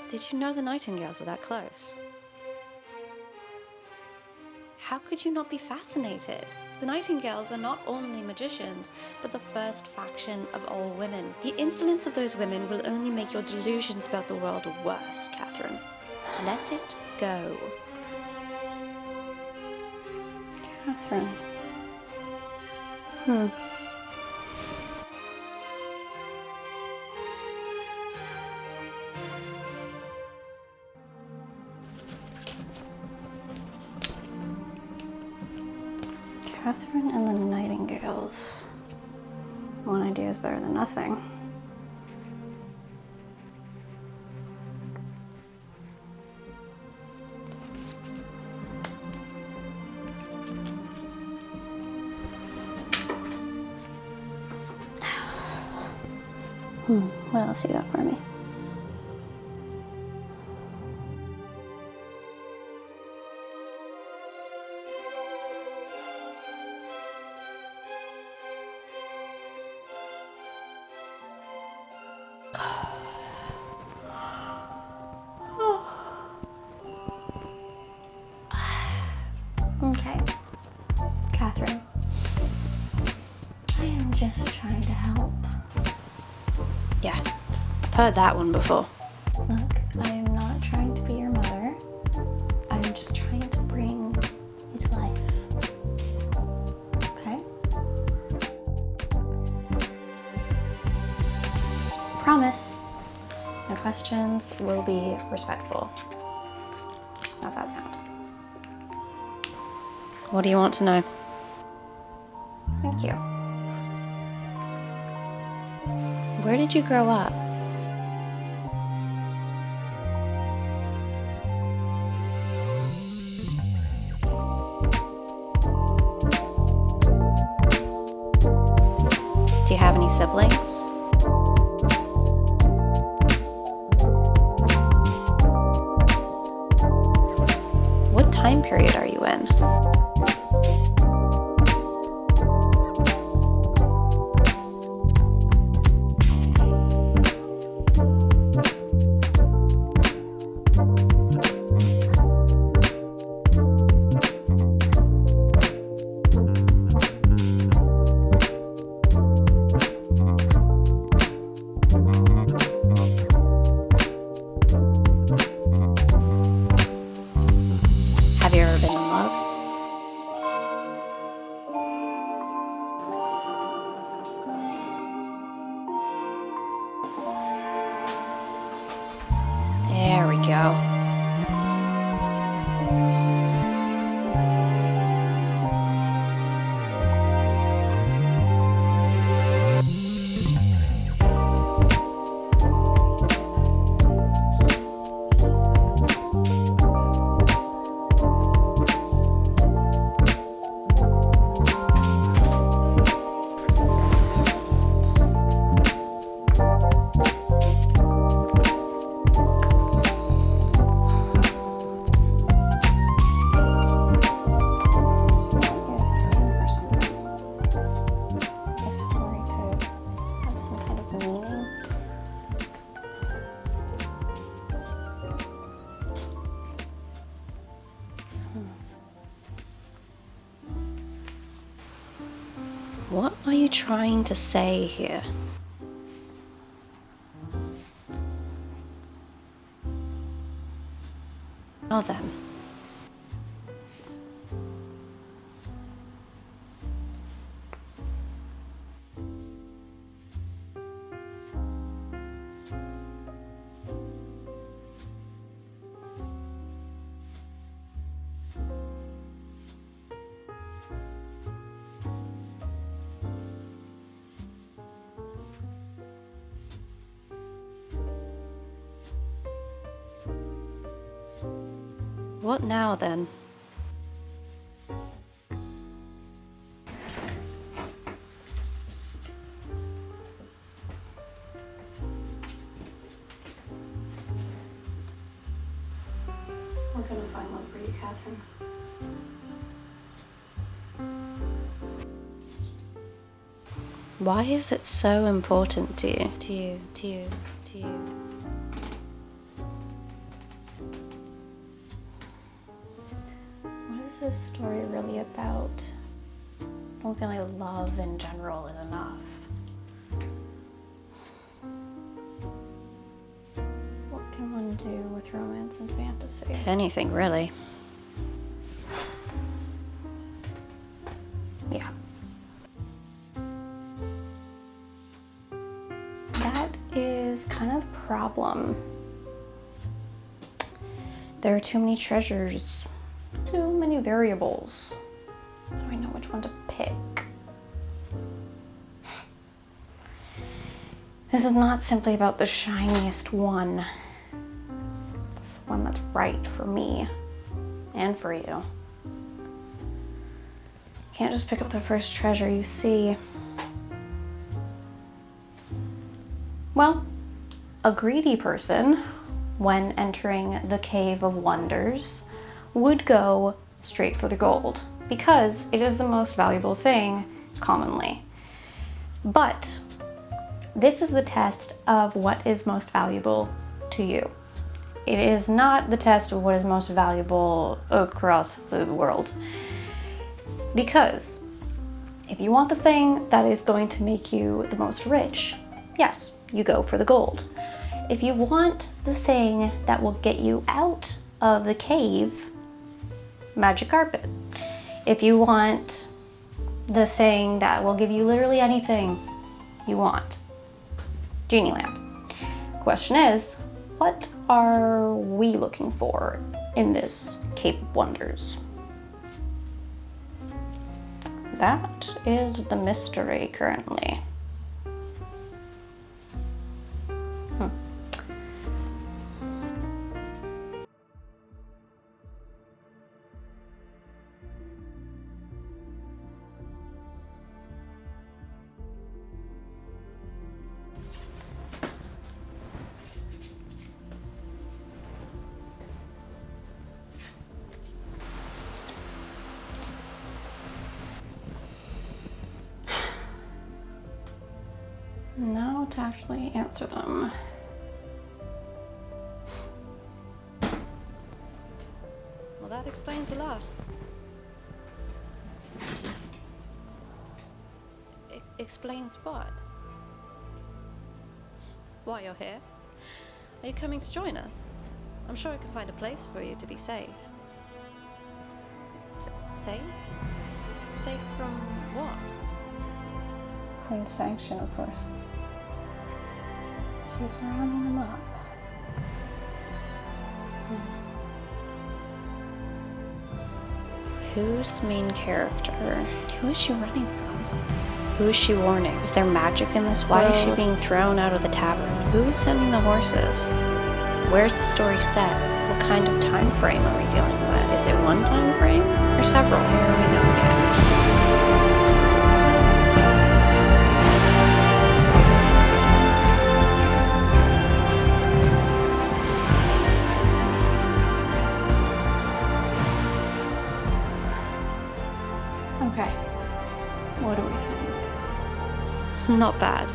Did you know the Nightingales were that close? How could you not be fascinated? The Nightingales are not only magicians, but the first faction of all women. The insolence of those women will only make your delusions about the world worse, Catherine. Let it go. Catherine. Catherine and the Nightingales. One idea is better than nothing. What else you got for me? Okay, Catherine. I am just trying to help. Yeah, I've heard that one before. Look, I am not trying to be your mother. I'm just trying to bring you to life. Okay? Promise. No questions, will be respectful. How's that sound? What do you want to know? Thank you. Where did you grow up? Do you have any siblings? What time period are you in? Have you ever been in love? There we go. What are you trying to say here? Now then. What now then? We're gonna find one for you, Catherine. Why is it so important to you? To you? is this story really about? I don't feel like love in general is enough. What can one do with romance and fantasy? Anything, really. Yeah. That is kind of the problem. There are too many treasures, too many variables. I don't know which one to pick. This is not simply about the shiniest one. It's the one that's right for me and for you. You can't just pick up the first treasure you see. Well, a greedy person, when entering the Cave of Wonders, would go straight for the gold because it is the most valuable thing commonly. But this is the test of what is most valuable to you. It is not the test of what is most valuable across the world. Because if you want the thing that is going to make you the most rich, yes, you go for the gold. If you want the thing that will get you out of the cave, magic carpet. If you want the thing that will give you literally anything you want, genie lamp. Question is, what are we looking for in this Cave of Wonders? That is the mystery currently. Now to actually answer them. Well, that explains a lot. Explains what? Why you're here? Are you coming to join us? I'm sure I can find a place for you to be safe. Safe? Safe from what? Queen's sanction, of course. She's rounding them up. Who's the main character? Who is she running from? Who is she warning? Is there magic in this? Why is she being thrown out of the tavern? Who is sending the horses? Where's the story set? What kind of time frame are we dealing with? Is it one time frame or several? Here we go again. Okay, what do we think? Not bad.